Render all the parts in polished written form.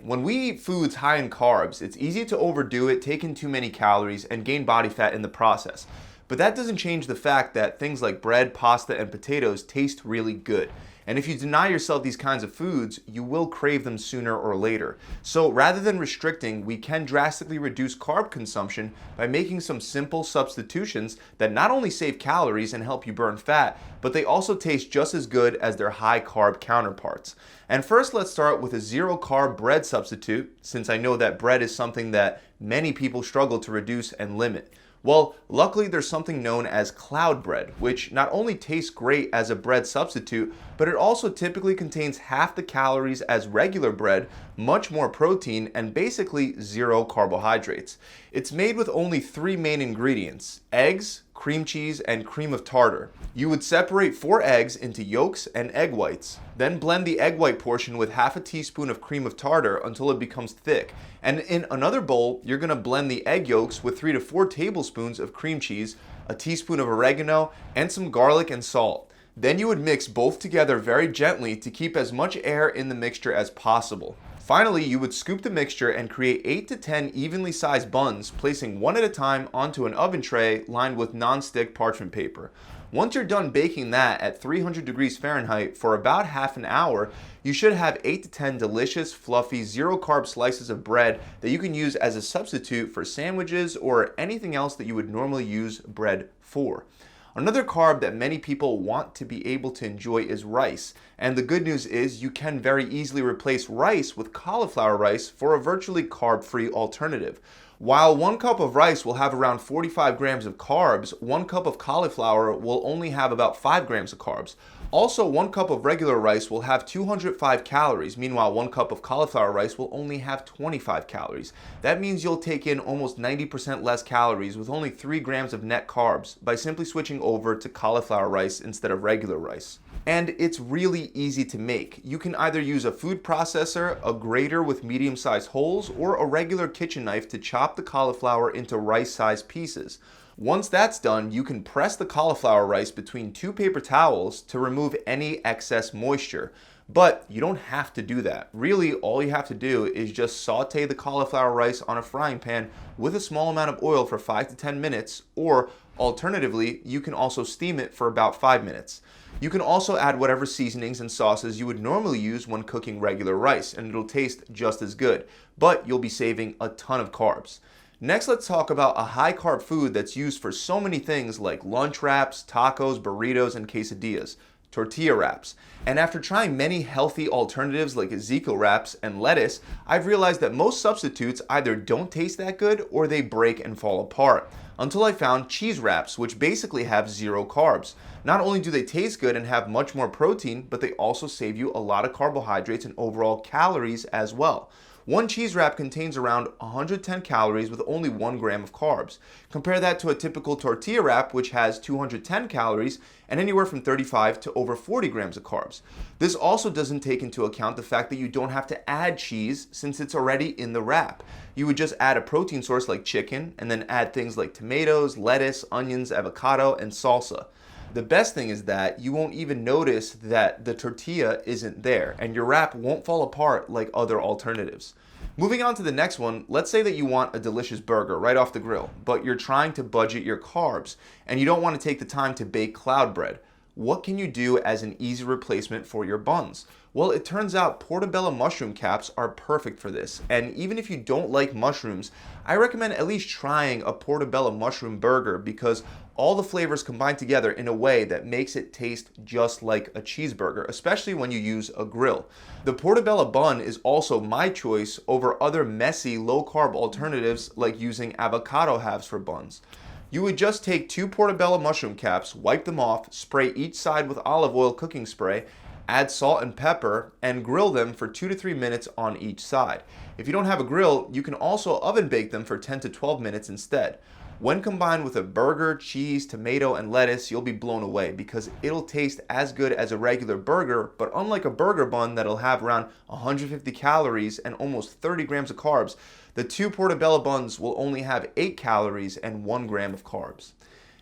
When we eat foods high in carbs, it's easy to overdo it, take in too many calories, and gain body fat in the process. But that doesn't change the fact that things like bread, pasta, and potatoes taste really good. And if you deny yourself these kinds of foods, you will crave them sooner or later. So rather than restricting, we can drastically reduce carb consumption by making some simple substitutions that not only save calories and help you burn fat, but they also taste just as good as their high carb counterparts. And first, let's start with a zero carb bread substitute, since I know that bread is something that many people struggle to reduce and limit. Well, luckily there's something known as cloud bread, which not only tastes great as a bread substitute, but it also typically contains half the calories as regular bread, much more protein, and basically zero carbohydrates. It's made with only 3 main ingredients: eggs, cream cheese, and cream of tartar. You would separate 4 eggs into yolks and egg whites. Then blend the egg white portion with half a teaspoon of cream of tartar until it becomes thick. And in another bowl, you're going to blend the egg yolks with 3 to 4 tablespoons of cream cheese, a teaspoon of oregano, and some garlic and salt. Then you would mix both together very gently to keep as much air in the mixture as possible. Finally, you would scoop the mixture and create 8 to 10 evenly sized buns, placing one at a time onto an oven tray lined with non-stick parchment paper. Once you're done baking that at 300 degrees Fahrenheit for about half an hour, you should have 8 to 10 delicious, fluffy, zero-carb slices of bread that you can use as a substitute for sandwiches or anything else that you would normally use bread for. Another carb that many people want to be able to enjoy is rice. And the good news is you can very easily replace rice with cauliflower rice for a virtually carb-free alternative. While 1 cup of rice will have around 45 grams of carbs, 1 cup of cauliflower will only have about 5 grams of carbs. Also, 1 cup of regular rice will have 205 calories. Meanwhile, 1 cup of cauliflower rice will only have 25 calories. That means you'll take in almost 90% less calories with only 3 grams of net carbs by simply switching over to cauliflower rice instead of regular rice. And it's really easy to make. You can either use a food processor, a grater with medium-sized holes, or a regular kitchen knife to chop the cauliflower into rice-sized pieces. Once that's done, you can press the cauliflower rice between 2 paper towels to remove any excess moisture. But you don't have to do that. Really, all you have to do is just saute the cauliflower rice on a frying pan with a small amount of oil for 5 to 10 minutes, or alternatively, you can also steam it for about 5 minutes. You can also add whatever seasonings and sauces you would normally use when cooking regular rice, and it'll taste just as good, but you'll be saving a ton of carbs. Next, let's talk about a high-carb food that's used for so many things like lunch wraps, tacos, burritos, and quesadillas: tortilla wraps. And after trying many healthy alternatives like Ezekiel wraps and lettuce, I've realized that most substitutes either don't taste that good or they break and fall apart. Until I found cheese wraps, which basically have 0 carbs. Not only do they taste good and have much more protein, but they also save you a lot of carbohydrates and overall calories as well. One cheese wrap contains around 110 calories with only 1 gram of carbs. Compare that to a typical tortilla wrap, which has 210 calories and anywhere from 35 to over 40 grams of carbs. This also doesn't take into account the fact that you don't have to add cheese since it's already in the wrap. You would just add a protein source like chicken and then add things like tomatoes, lettuce, onions, avocado, and salsa. The best thing is that you won't even notice that the tortilla isn't there, and your wrap won't fall apart like other alternatives. Moving on to the next one, let's say that you want a delicious burger right off the grill, but you're trying to budget your carbs, and you don't want to take the time to bake cloud bread. What can you do as an easy replacement for your buns? Well, it turns out portobello mushroom caps are perfect for this. And even if you don't like mushrooms, I recommend at least trying a portobello mushroom burger because all the flavors combine together in a way that makes it taste just like a cheeseburger, especially when you use a grill. The portobello bun is also my choice over other messy low-carb alternatives like using avocado halves for buns. You would just take 2 portobello mushroom caps, wipe them off, spray each side with olive oil cooking spray, add salt and pepper, and grill them for 2 to 3 minutes on each side. If you don't have a grill, you can also oven bake them for 10 to 12 minutes instead. When combined with a burger, cheese, tomato, and lettuce, you'll be blown away because it'll taste as good as a regular burger, but unlike a burger bun that'll have around 150 calories and almost 30 grams of carbs, the 2 portobello buns will only have 8 calories and 1 gram of carbs.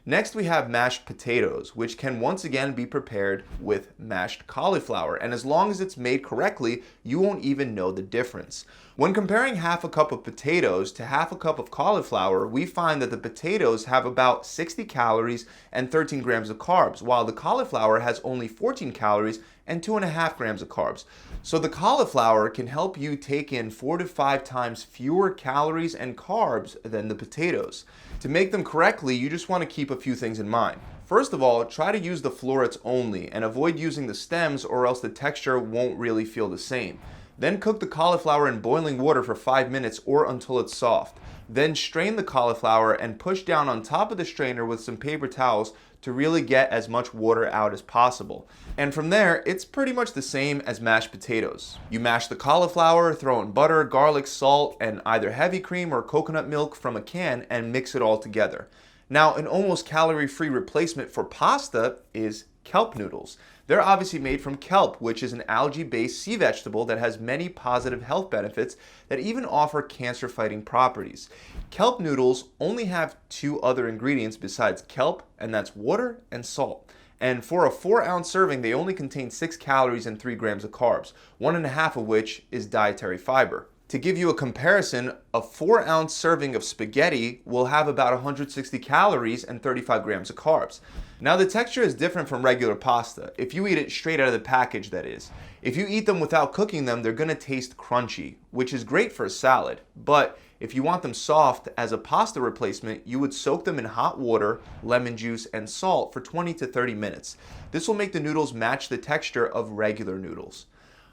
Next, we have mashed potatoes, which can once again be prepared with mashed cauliflower, and as long as it's made correctly, you won't even know the difference. When comparing half a cup of potatoes to half a cup of cauliflower, we find that the potatoes have about 60 calories and 13 grams of carbs, while the cauliflower has only 14 calories and 2.5 grams of carbs. So the cauliflower can help you take in 4 to 5 times fewer calories and carbs than the potatoes. To make them correctly, you just want to keep a few things in mind. First of all, try to use the florets only and avoid using the stems, or else the texture won't really feel the same. Then cook the cauliflower in boiling water for 5 minutes or until it's soft. Then strain the cauliflower and push down on top of the strainer with some paper towels to really get as much water out as possible. And from there, it's pretty much the same as mashed potatoes. You mash the cauliflower, throw in butter, garlic, salt, and either heavy cream or coconut milk from a can and mix it all together. Now, an almost calorie-free replacement for pasta is kelp noodles. They're obviously made from kelp, which is an algae-based sea vegetable that has many positive health benefits that even offer cancer-fighting properties. Kelp noodles only have 2 other ingredients besides kelp, and that's water and salt. And for a 4-ounce serving, they only contain 6 calories and 3 grams of carbs, 1.5 of which is dietary fiber. To give you a comparison, a 4-ounce serving of spaghetti will have about 160 calories and 35 grams of carbs. Now, the texture is different from regular pasta, if you eat it straight out of the package, that is. If you eat them without cooking them, they're going to taste crunchy, which is great for a salad. But if you want them soft as a pasta replacement, you would soak them in hot water, lemon juice, and salt for 20 to 30 minutes. This will make the noodles match the texture of regular noodles.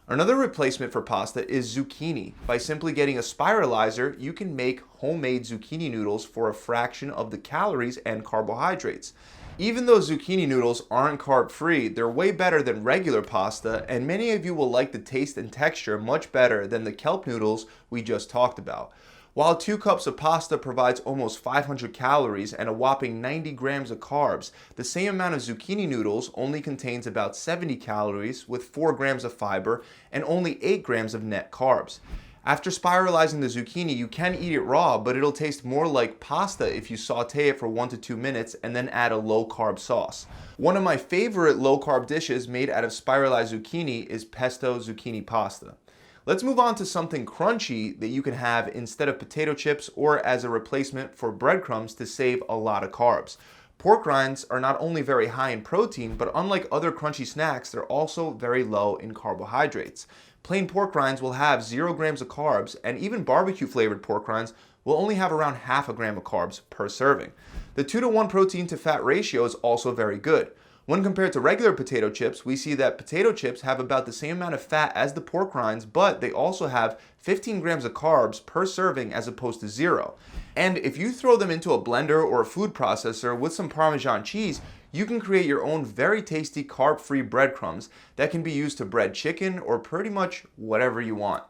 Another replacement for pasta is zucchini. By simply getting a spiralizer, you can make homemade zucchini noodles for a fraction of the calories and carbohydrates. Even though zucchini noodles aren't carb-free, they're way better than regular pasta, and many of you will like the taste and texture much better than the kelp noodles we just talked about. While 2 cups of pasta provides almost 500 calories and a whopping 90 grams of carbs, the same amount of zucchini noodles only contains about 70 calories with 4 grams of fiber and only 8 grams of net carbs. After spiralizing the zucchini, you can eat it raw, but it'll taste more like pasta if you saute it for 1 to 2 minutes and then add a low-carb sauce. One of my favorite low-carb dishes made out of spiralized zucchini is pesto zucchini pasta. Let's move on to something crunchy that you can have instead of potato chips or as a replacement for breadcrumbs to save a lot of carbs. Pork rinds are not only very high in protein, but unlike other crunchy snacks, they're also very low in carbohydrates. Plain pork rinds will have 0 grams of carbs, and even barbecue flavored pork rinds will only have around half a gram of carbs per serving. The 2 to 1 protein to fat ratio is also very good. When compared to regular potato chips, we see that potato chips have about the same amount of fat as the pork rinds, but they also have 15 grams of carbs per serving as opposed to 0. And if you throw them into a blender or a food processor with some Parmesan cheese, you can create your own very tasty carb-free breadcrumbs that can be used to bread chicken or pretty much whatever you want.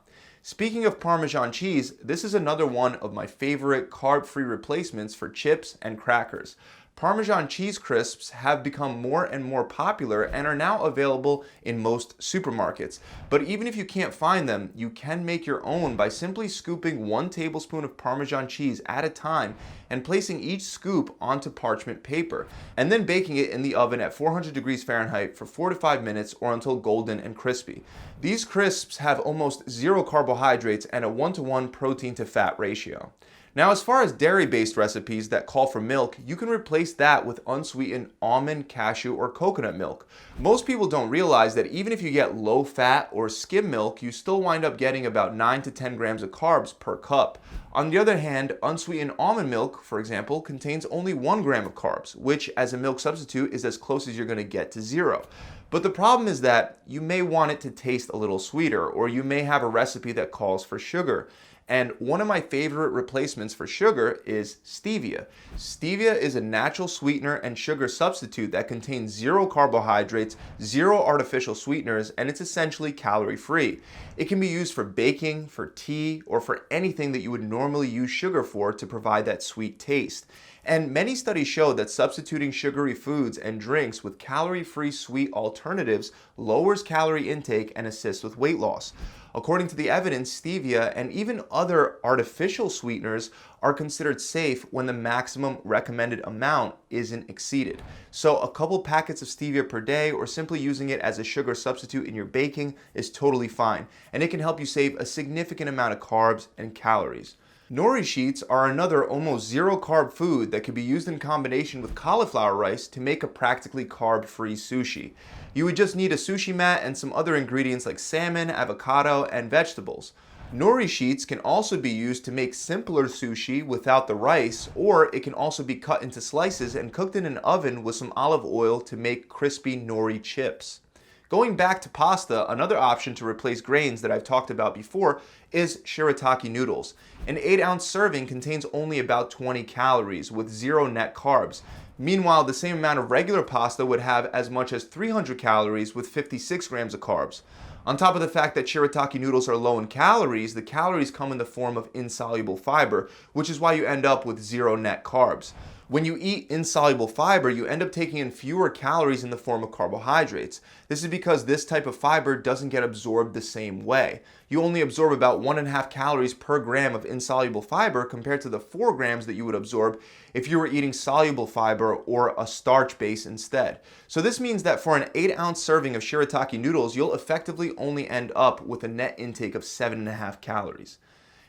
Speaking of Parmesan cheese, this is another one of my favorite carb-free replacements for chips and crackers. Parmesan cheese crisps have become more and more popular and are now available in most supermarkets. But even if you can't find them, you can make your own by simply scooping 1 tablespoon of Parmesan cheese at a time and placing each scoop onto parchment paper, and then baking it in the oven at 400 degrees Fahrenheit for 4 to 5 minutes or until golden and crispy. These crisps have almost 0 carbohydrates and a 1 to 1 protein to fat ratio. Now, as far as dairy-based recipes that call for milk, you can replace that with unsweetened almond, cashew, or coconut milk. Most people don't realize that even if you get low-fat or skim milk, you still wind up getting about 9 to 10 grams of carbs per cup. On the other hand, unsweetened almond milk, for example, contains only 1 gram of carbs, which as a milk substitute is as close as you're going to get to 0. But the problem is that you may want it to taste a little sweeter, or you may have a recipe that calls for sugar. And one of my favorite replacements for sugar is stevia. Stevia is a natural sweetener and sugar substitute that contains 0 carbohydrates, 0 artificial sweeteners, and it's essentially calorie-free. It can be used for baking, for tea, or for anything that you would normally use sugar for to provide that sweet taste. And many studies show that substituting sugary foods and drinks with calorie-free sweet alternatives lowers calorie intake and assists with weight loss. According to the evidence, stevia and even other artificial sweeteners are considered safe when the maximum recommended amount isn't exceeded. So a couple packets of stevia per day or simply using it as a sugar substitute in your baking is totally fine, and it can help you save a significant amount of carbs and calories. Nori Sheets are another almost zero-carb food that can be used in combination with cauliflower rice to make a practically carb-free sushi. You would just need a sushi mat and some other ingredients like salmon, avocado, and vegetables. Nori Sheets can also be used to make simpler sushi without the rice, or it can also be cut into slices and cooked in an oven with some olive oil to make crispy nori chips. Going back to pasta, another option to replace grains that I've talked about before is Shirataki Noodles. An 8-ounce serving contains only about 20 calories with 0 net carbs. Meanwhile, the same amount of regular pasta would have as much as 300 calories with 56 grams of carbs. On top of the fact that Shirataki noodles are low in calories, the calories come in the form of insoluble fiber, which is why you end up with 0 net carbs. When you eat insoluble fiber, you end up taking in fewer calories in the form of carbohydrates. This is because this type of fiber doesn't get absorbed the same way. You only absorb about 1.5 calories per gram of insoluble fiber compared to the 4 grams that you would absorb if you were eating soluble fiber or a starch base instead. So this means that for an 8-ounce serving of Shirataki noodles, you'll effectively only end up with a net intake of 7.5 calories.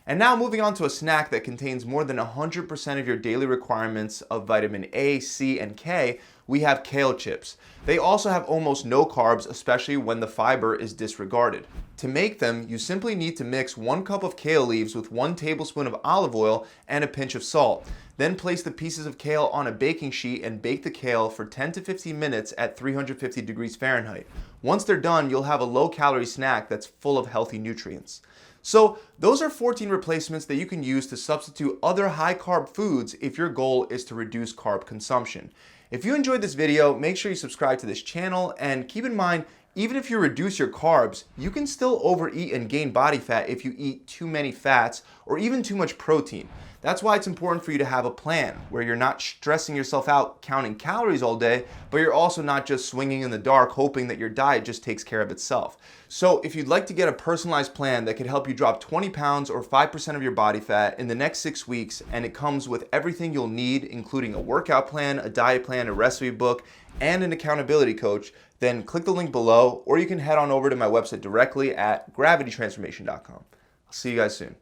And now moving on to a snack that contains more than 100% of your daily requirements of vitamin A, C, and K, we have Kale Chips. They also have almost no carbs, especially when the fiber is disregarded. To make them, you simply need to mix 1 cup of kale leaves with 1 tablespoon of olive oil and a pinch of salt. Then place the pieces of kale on a baking sheet and bake the kale for 10 to 15 minutes at 350 degrees Fahrenheit. Once they're done, you'll have a low-calorie snack that's full of healthy nutrients. So those are 14 replacements that you can use to substitute other high-carb foods if your goal is to reduce carb consumption. If you enjoyed this video, make sure you subscribe to this channel, and keep in mind, even if you reduce your carbs, you can still overeat and gain body fat if you eat too many fats or even too much protein. That's why it's important for you to have a plan where you're not stressing yourself out counting calories all day, but you're also not just swinging in the dark hoping that your diet just takes care of itself. So if you'd like to get a personalized plan that could help you drop 20 pounds or 5% of your body fat in the next 6 weeks, and it comes with everything you'll need, including a workout plan, a diet plan, a recipe book, and an accountability coach, then click the link below, or you can head on over to my website directly at gravitytransformation.com. I'll see you guys soon.